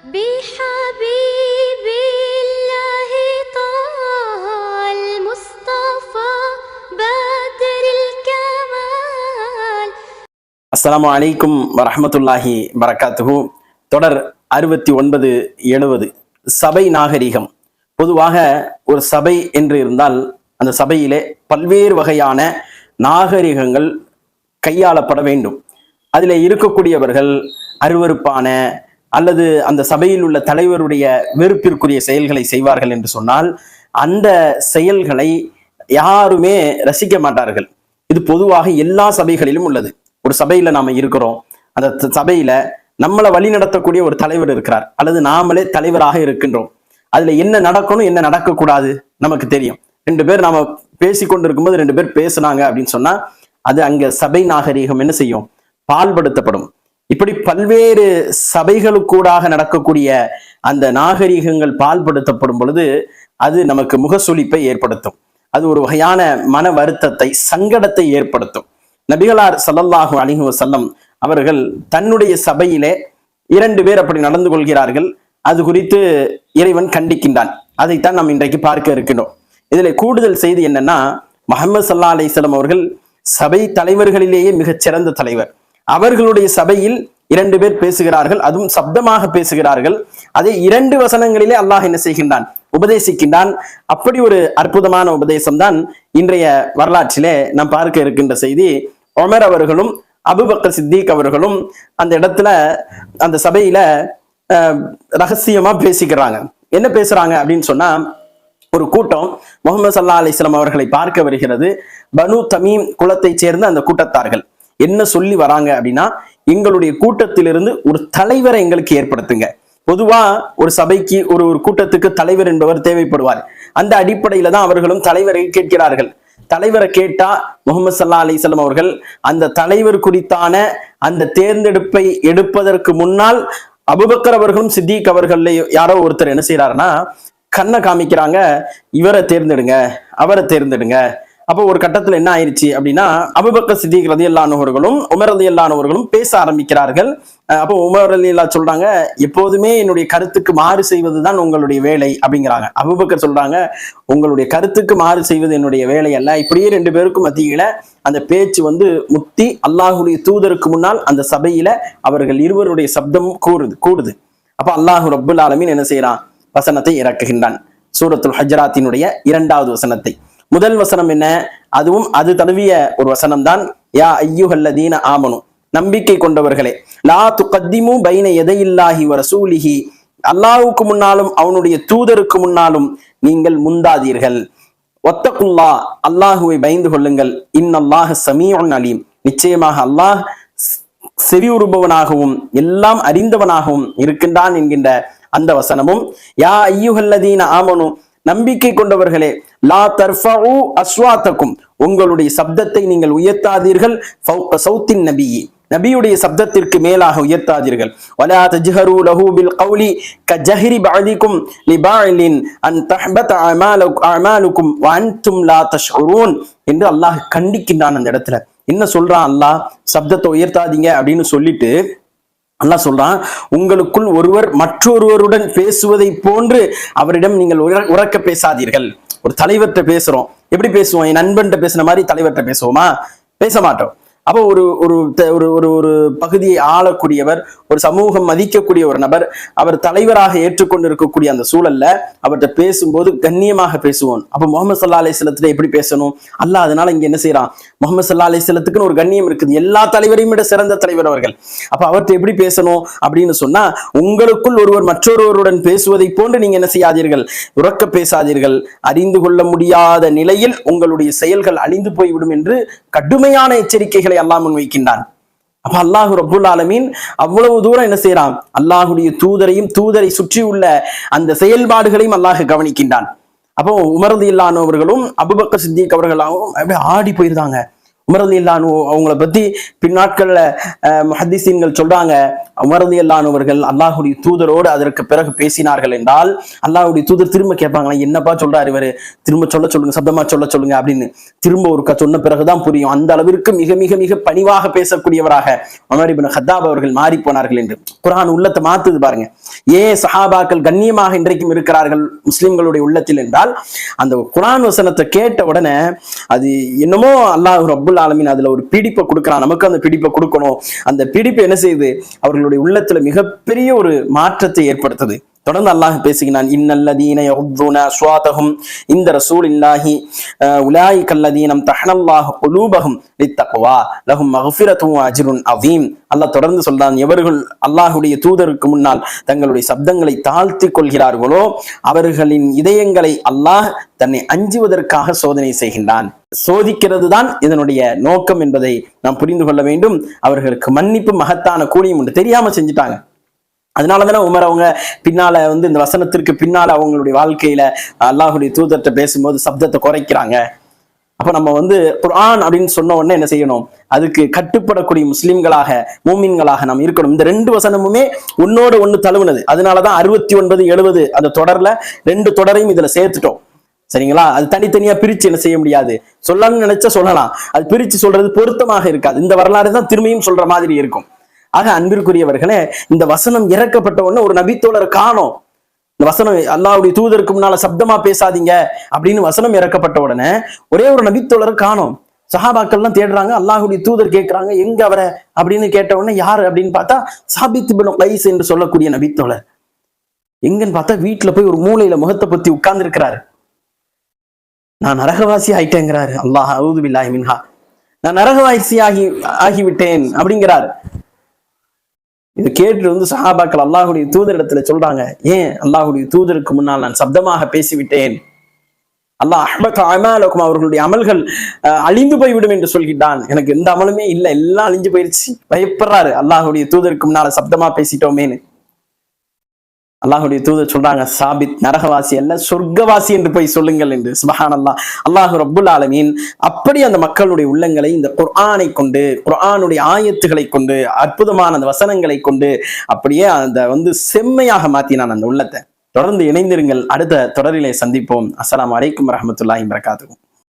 بحبيب الله طه المصطفى بدر الكمال. அஸ்ஸலாமு அலைக்கும் வரஹ்மத்துல்லாஹி வரகாத்துஹு. தொடர் 69-70 சபை நாகரிகம். பொதுவாக ஒரு சபை என்று இருந்தால் அந்த சபையிலே பல்வேறு வகையான நாகரிகங்கள் கையாளப்பட வேண்டும். அதில் இருக்கக்கூடியவர்கள் அருவருப்பான அல்லது அந்த சபையில் உள்ள தலைவருடைய வெறுப்பிற்குரிய செயல்களை செய்வார்கள் என்று சொன்னால் அந்த செயல்களை யாருமே ரசிக்க மாட்டார்கள். இது பொதுவாக எல்லா சபைகளிலும் உள்ளது. ஒரு சபையில நாம இருக்கிறோம், அந்த சபையில நம்மளை வழி நடத்தக்கூடிய ஒரு தலைவர் இருக்கிறார், அல்லது நாமளே தலைவராக இருக்கின்றோம். அதுல என்ன நடக்கணும் என்ன நடக்கக்கூடாது நமக்கு தெரியும். 2 பேர் நாம பேசி கொண்டு இருக்கும்போது 2 பேர் பேசுனாங்க அப்படின்னு சொன்னா அது அங்க சபை நாகரீகம் என்ன செய்யும்? பால்படுத்தப்படும். இப்படி பல்வேறு சபைகளுக்கூடாக நடக்கக்கூடிய அந்த நாகரீகங்கள் பால்படுத்தப்படும் பொழுது அது நமக்கு முகசுளிப்பை ஏற்படுத்தும். அது ஒரு வகையான மன வருத்தத்தை, சங்கடத்தை ஏற்படுத்தும். நபிகளார் ஸல்லல்லாஹு அலைஹி வஸல்லம் அவர்கள் தன்னுடைய சபையிலே 2 பேர் அப்படி நடந்து கொள்கிறார்கள். அது குறித்து இறைவன் கண்டிக்கின்றான். அதைத்தான் நாம் இன்றைக்கு பார்க்க இருக்கின்றோம். இதுல கூடுதல் செய்தி என்னன்னா, முஹம்மது ஸல்லல்லாஹு அலைஹி வஸல்லம் அவர்கள் சபை தலைவர்களிலேயே மிகச் சிறந்த தலைவர். அவர்களுடைய சபையில் 2 பேர் பேசுகிறார்கள், அதுவும் சப்தமாக பேசுகிறார்கள். அதை 2 வசனங்களிலே அல்லாஹ் என்ன செய்கின்றான்? உபதேசிக்கின்றான். அப்படி ஒரு அற்புதமான உபதேசம் தான் இன்றைய வரலாற்றிலே நாம் பார்க்க இருக்கின்ற செய்தி. உமர் அவர்களும் அபூபக்கர் சித்திக் அவர்களும் அந்த இடத்துல அந்த சபையில ரகசியமா பேசிக்கிறாங்க. என்ன பேசுறாங்க அப்படின்னு சொன்னா, ஒரு கூட்டம் முஹம்மது ஸல்லல்லாஹு அலைஹி வஸல்லம் அவர்களை பார்க்க வருகிறது. பனு தமீம் குலத்தை சேர்ந்த அந்த கூட்டத்தார்கள் என்ன சொல்லி வராங்க அப்படின்னா, எங்களுடைய கூட்டத்திலிருந்து ஒரு தலைவரை எங்களுக்கு ஏற்படுத்துங்க. பொதுவா ஒரு சபைக்கு ஒரு கூட்டத்துக்கு தலைவர் என்பவர் தேவைப்படுவார். அந்த அடிப்படையில தான் அவர்களும் தலைவரை கேட்கிறார்கள். தலைவரை கேட்டா முஹம்மது ஸல்லல்லாஹு அலைஹி வஸல்லம் அவர்கள் அந்த தலைவர் குறித்தான அந்த தேர்ந்தெடுப்பை எடுப்பதற்கு முன்னால் அபூபக்கர் அவர்களும் சித்திக் அவர்கள யாரோ ஒருத்தர் என்ன செய்யறாருன்னா கண்ணை காமிக்கிறாங்க, இவரை தேர்ந்தெடுங்க, அவரை தேர்ந்தெடுங்க. அப்போ ஒரு கட்டத்துல என்ன ஆயிடுச்சு அப்படின்னா, அபூபக்கர் சித்திக் ரலியல்லாஹு அன்ஹு அவர்களும் உமர் ரலியல்லாஹு அன்ஹு அவர்களும் பேச ஆரம்பிக்கிறார்கள். அப்போ உமர் ரலியல்லாஹு சொல்றாங்க, எப்போதுமே என்னுடைய கருத்துக்கு மாறு செய்வதுதான் உங்களுடைய வேலை அப்படிங்கிறாங்க. அபூபக்கர் சொல்றாங்க, உங்களுடைய கருத்துக்கு மாறு செய்வது என்னுடைய வேலை அல்ல. இப்படியே 2 பேருக்கும் மத்தியில அந்த பேச்சு முத்தி அல்லாஹுடைய தூதருக்கு முன்னால் அந்த சபையில அவர்கள் இருவருடைய சப்தம் கூடுது. அப்ப அல்லாஹு ரப்புல் ஆலமீன் என்ன செய்யறான்? வசனத்தை இறக்குகின்றான். சூரத்துல் ஹஜ்ராத்தினுடைய 2வது வசனத்தை. முதல் வசனம் என்ன? அதுவும் அது தழுவிய ஒரு வசனம் தான். யா அய்யுஹல்லதீன ஆமனு, நம்பிக்கை கொண்டவர்களே, லா துகத்திமு பைன யதையில்லாஹி வ ரசூலிஹி, அல்லாஹ்வுக்கு முன்னாலும் அவனுடைய தூதருக்கு முன்னாலும் நீங்கள் முந்தாதீர்கள். வத்தகுல்லா, அல்லாஹுவை பயந்து கொள்ளுங்கள். இன்னல்லாஹ ஸமீஉன் அலீம், நிச்சயமாக அல்லாஹ் செவியுறுபவனாகவும் எல்லாம் அறிந்தவனாகவும் இருக்கின்றான் என்கின்ற அந்த வசனமும், யா அய்யுஹல்லதீன ஆமனு, நம்பிக்கை கொண்டவர்களே, லா தர்ஃபஉ அஸ்வாத்தக்கும், உங்களுடைய சப்தத்தை நீங்கள் உயர்த்தாதீர்கள். ஃபௌக சௌத்தின் நபியி, நபியுடைய சப்தத்திற்கு மேலாக உயர்த்தாதீர்கள். வலா தஜ்ஹரு லஹு பில் கௌலி கஜஹரி பஅதிக்கும் லிபாஇலின் அன் தஹ்பத அமாலுக்கும் வ அன்தும் லா தஷ்உரூன் என்று அல்லாஹ் கண்டிக்கின்றான். அந்த இடத்துல என்ன சொல்றான் அல்லாஹ்? சப்தத்தை உயர்த்தாதீங்க அப்படின்னு சொல்லிட்டு அல்லாஹ் சொல்றான், உங்களுக்குள் ஒருவர் மற்றொருவருடன் பேசுவதை போன்று அவரிடம் நீங்கள் உரக்க பேசாதீர்கள். ஒரு தலைவர்கிட்ட பேசுறோம், எப்படி பேசுவோம்? என் நண்பன்கிட்ட பேசுன மாதிரி தலைவர்கிட்ட பேசுவோமா? பேச மாட்டோம். அப்போ ஒரு ஒரு ஒரு ஒரு பகுதியை ஆளக்கூடியவர், ஒரு சமூகம் மதிக்கக்கூடிய ஒரு நபர், அவர் தலைவராக ஏற்றுக்கொண்டு இருக்கக்கூடிய அந்த சூழல்ல அவர்கிட்ட பேசும்போது கண்ணியமாக பேசுவோம். அப்போ முஹம்மது ஸல்லல்லாஹு அலைஹி வஸல்லத்துல எப்படி பேசணும்? அல்லாஹ் அதனால இங்க என்ன செய்யறான்? முஹம்மது ஸல்லல்லாஹு அலைஹி வஸல்லத்துக்குன்னு ஒரு கண்ணியம் இருக்குது. எல்லா தலைவரையும் விட சிறந்த தலைவர் அவர்கள். அப்ப அவர்கிட்ட எப்படி பேசணும் அப்படின்னு சொன்னா, உங்களுக்குள் ஒருவர் மற்றொருவருடன் பேசுவதை போன்று நீங்க என்ன செய்யாதீர்கள்? உரக்க பேசாதீர்கள். அறிந்து கொள்ள முடியாத நிலையில் உங்களுடைய செயல்கள் அழிந்து போய்விடும் என்று கடுமையான எச்சரிக்கைகளை அல்லாஹ் முன்வைக்கின்றான். அப்ப அல்லாஹு ரப்புல் ஆலமீன் அவ்வளவு தூரம் என்ன செய்யறான்? அல்லாஹுடைய தூதரையும் தூதரை சுற்றி உள்ள அந்த செயல்பாடுகளையும் அல்லாஹ் கவனிக்கின்றான். அப்போ உமர் ரலியல்லாஹு அன்ஹு அவர்களும் அபூபக்கர் சித்திக் அவர்களாகவும் அப்படியே ஆடி போயிருந்தாங்க. உமர் ரலியல்லாஹு அன்ஹு அவங்கள பத்தி பின்னாட்கள்ல முஹத்திஸீன்கள் சொல்றாங்க, உமர் ரலியல்லாஹு அன்ஹு அவர்கள் அல்லாஹ்வுடைய தூதரோடு அதற்கு பிறகு பேசினார்கள் என்றால் அல்லாஹ்வுடைய தூதர் திரும்ப கேட்பாங்களா, என்னப்பா சொல்றாரு இவரு, திரும்ப சொல்லுங்க, சப்தமா சொல்லுங்க அப்படின்னு. திரும்ப ஒரு சொன்ன பிறகுதான் புரியும். அந்த அளவிற்கு மிக மிக மிக பணிவாக பேசக்கூடியவராக உமர் இப்னு கத்தாப் அவர்கள் மாறி போனார்கள் என்று குர்ஆன் உள்ளத்தை மாத்துது பாருங்க. ஏன் சஹாபாக்கள் கண்ணியமாக இன்றைக்கும் இருக்கிறார்கள் முஸ்லிம்களுடைய உள்ளத்தில் என்றால், அந்த குர்ஆன் வசனத்தை கேட்ட உடனே அது என்னமோ அல்லாஹ் ரப்புல் ஆலமீன் அதுல ஒரு பிடிப்பை கொடுக்கிறான், நமக்கு அந்த பிடிப்பை கொடுக்கணும். அந்த பிடிப்பு என்ன செய்யுது, அவர்களுடைய உள்ளத்துல மிகப்பெரிய ஒரு மாற்றத்தை ஏற்படுத்துது. தொடர்ந்து அல்லாஹ் பேசுகிறான், இன்னல்லதீன யகுதுன அஸ்வாதஹும் இந்த ரசூலில்லாஹி உலாயிக அல்லதீன தஹனல்லாஹு குலூபஹும் லித்தக்வா லஹும் மக்ஃபிரத்தும் வ அஜ்ருன் அதீம். அல்லாஹ் தொடர்ந்து சொல்றான், எவர்கள் அல்லாஹ்வுடைய தூதருக்கு முன்னால் தங்களுடைய சப்தங்களை தாழ்த்தி கொள்கிறார்களோ அவர்களின் இதயங்களை அல்லாஹ் தன்னை அஞ்சுவதற்காக சோதனை செய்கின்றான். சோதிக்கிறது தான் இதனுடைய நோக்கம் என்பதை நாம் புரிந்து கொள்ள வேண்டும். அவர்களுக்கு மன்னிப்பு மகத்தான கூலியும் உண்டு, தெரியாம செஞ்சுட்டாங்க. அதனாலதானே உமர் அவங்க பின்னால இந்த வசனத்திற்கு பின்னால அவங்களுடைய வாழ்க்கையில அல்லாஹுடைய தூதர்கிட்ட பேசும்போது சப்தத்தை குறைக்கிறாங்க. அப்ப நம்ம குர்ஆன் அப்படின்னு சொன்ன உடனே என்ன செய்யணும், அதுக்கு கட்டுப்படக்கூடிய முஸ்லிம்களாக மூமின்களாக நாம் இருக்கணும். இந்த 2 வசனமுமே ஒன்னோட ஒண்ணு தழுவுனது. அதனாலதான் 69, 70 அந்த தொடர்ல 2 தொடரையும் இதுல சேர்த்துட்டோம். சரிங்களா? அது தனித்தனியா பிரிச்சு என்ன செய்ய முடியாது, சொல்லணும்னு நினைச்சா சொல்லலாம், அது பிரிச்சு சொல்றது பொருத்தமாக இருக்காது. இந்த வரலாறு தான் திரும்பியும் சொல்ற மாதிரி இருக்கும். ஆக அன்பிற்குரியவர்களே, இந்த வசனம் இறக்கப்பட்ட உடனே ஒரு நபித்தோழர் காணோம். இந்த வசனம் அல்லாஹ்வுடைய தூதருக்கு முன்னால சப்தமா பேசாதீங்க அப்படின்னு வசனம் இறக்கப்பட்ட உடனே ஒரே ஒரு நபித்தோழர் காணோம். சஹாபாக்கள்லாம் தேடுறாங்க, அல்லாஹ்வுடைய தூதர் கேட்கிறாங்க எங்க அவரை அப்படின்னு கேட்ட உடனே யாரு அப்படின்னு பார்த்தா சாபித் இப்னு கைஸ் என்று சொல்லக்கூடிய நபித்தோழர். எங்கன்னு பார்த்தா வீட்டுல போய் ஒரு மூலையில முகத்தை பத்தி உட்கார்ந்து இருக்கிறாரு. நான் நரகவாசி ஆயிட்டேங்கிறாரு. அல்லாஹ் அஊது பில்லாஹி மின்ஹா, நான் நரகவாசி ஆகிவிட்டேன் அப்படிங்கிறாரு. இது கேட்டு சஹாபாக்கள் அல்லாஹுடைய தூதரிடத்துல சொல்றாங்க, ஏன் அல்லாஹுடைய தூதருக்கு முன்னால் நான் சப்தமாக பேசிவிட்டேன், அல்லாஹ் அஹ்பத அமாலக்கும், அவர்களுடைய அமல்கள் அழிந்து போய்விடும் என்று சொல்கிறான். எனக்கு எந்த அமலுமே இல்லை, எல்லாம் அழிஞ்சு போயிருச்சு. பயப்படுறாரு, அல்லாஹுடைய தூதருக்கு முன்னால சப்தமா பேசிட்டோமேன்னு. அல்லாஹுடைய தூதர் சொல்றாங்க, சாபித் நரகவாசி அல்ல சொர்க்கவாசி என்று போய் சொல்லுங்கள் என்று. சுப்ஹானல்லாஹ். அல்லாஹ் ரப்புல் ஆலமீன் அப்படி அந்த மக்களுடைய உள்ளங்களை இந்த குர்ஆனை கொண்டு, குர்ஆனுடைய ஆயத்துகளை கொண்டு, அற்புதமான அந்த வசனங்களை கொண்டு அப்படியே அந்த செம்மையாக மாத்தினான் அந்த உள்ளத்தை. தொடர்ந்து இணைந்திருங்கள். அடுத்த தொடரிலே சந்திப்போம். அஸ்ஸலாமு அலைக்கும் வரஹ்மத்துல்லாஹி வபரகாத்துஹு.